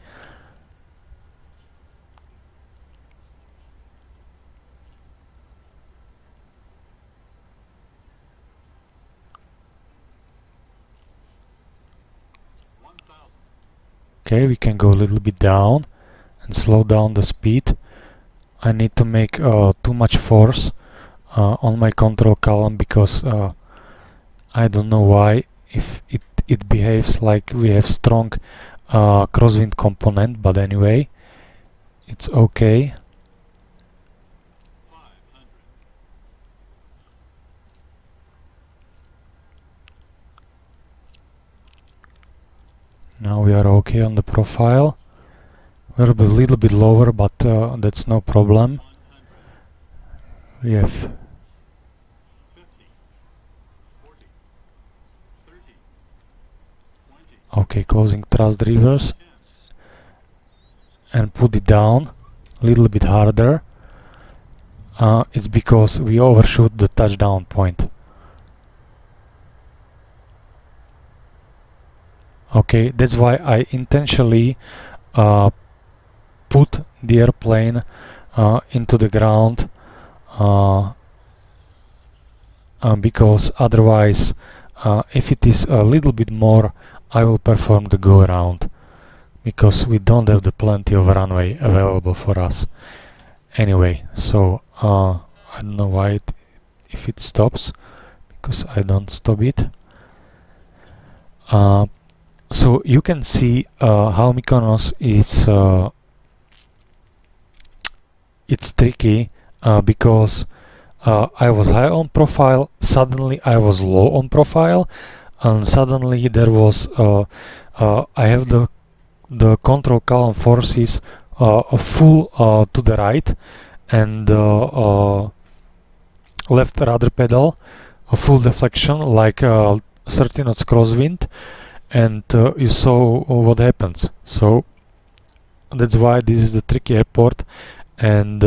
Okay, we can go a little bit down and slow down the speed. I need to make too much force on my control column because I don't know why, if it behaves like we have strong crosswind component, but anyway, it's okay. Now we are okay on the profile. We're a little bit lower, but that's no problem. We have okay, closing thrust reverse and put it down a little bit harder. It's because we overshoot the touchdown point. Okay, that's why I intentionally put the airplane into the ground, because otherwise, if it is a little bit more, I will perform the go around, because we don't have the plenty of runway available for us. Anyway, so I don't know why if it stops, because I don't stop it. So you can see how Mikonos is it's tricky, because I was high on profile, suddenly I was low on profile, and suddenly there was I have the control column forces full to the right, and left rudder pedal a full deflection, like 30 knots crosswind, and you saw what happens. So that's why this is the tricky airport, and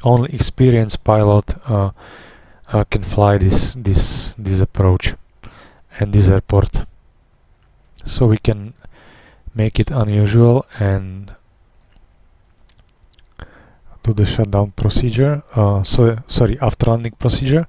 only experienced pilot can fly this approach and this airport. So we can make it unusual and do the shutdown procedure. Sorry, after landing procedure.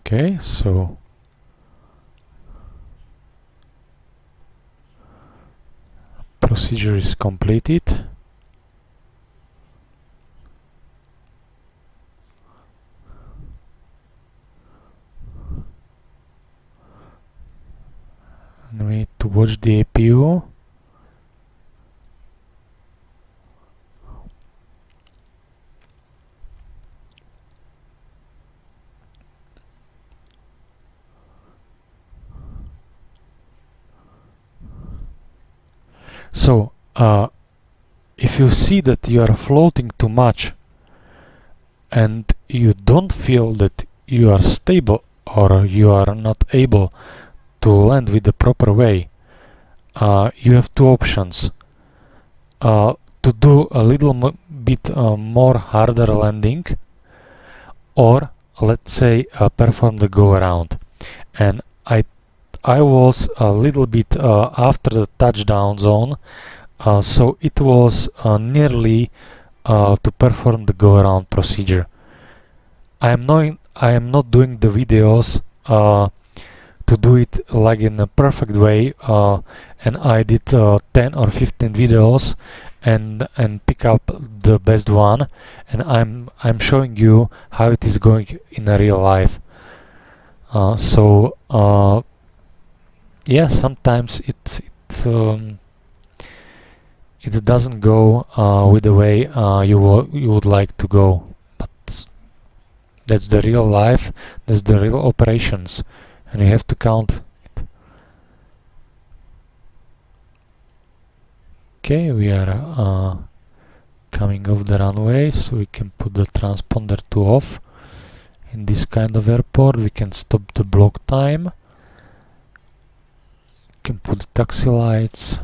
Okay, so procedure is completed. And we need to watch the APU. So if you see that you are floating too much and you don't feel that you are stable, or you are not able to land with the proper way, you have two options. To do a little bit more harder landing, or let's say perform the go around. And I was a little bit after the touchdown zone, so it was nearly to perform the go around procedure. I am not doing the videos to do it like in a perfect way, and I did 10 or 15 videos and pick up the best one, and I'm showing you how it is going in a real life. Yeah, sometimes it doesn't go with the way you would like to go, but that's the real life, that's the real operations, and you have to count it. Okay, we are coming off the runway, so we can put the transponder to off. In this kind of airport, we can stop the block time. Can put the taxi lights,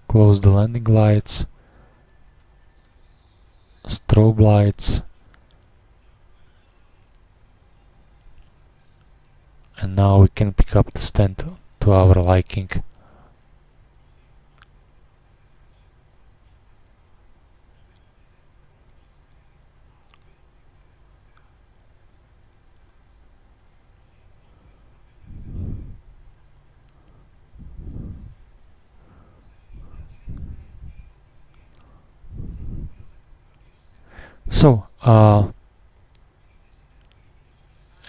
close the landing lights, strobe lights, and now we can pick up the stand to our liking. So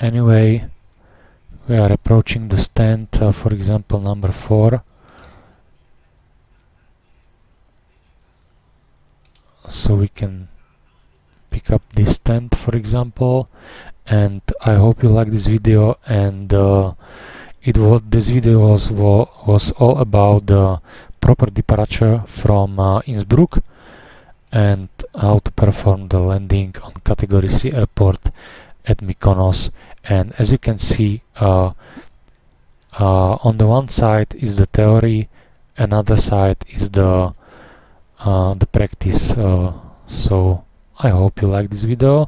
anyway, we are approaching the stand, for example number 4. So we can pick up this stand, for example, and I hope you like this video. And this video was all about the proper departure from Innsbruck and how to perform the landing on category C airport at Mikonos. And as you can see, on the one side is the theory, another side is the practice. So I hope you like this video.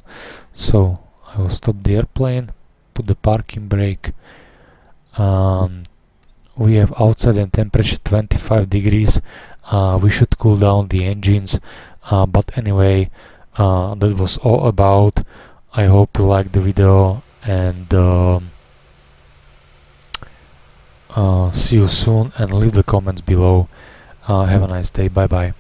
So I will stop the airplane, put the parking brake. We have outside and temperature 25 degrees. We should cool down the engines, but anyway, that was all about. I hope you liked the video, and see you soon, and leave the comments below. Have a nice day. Bye bye.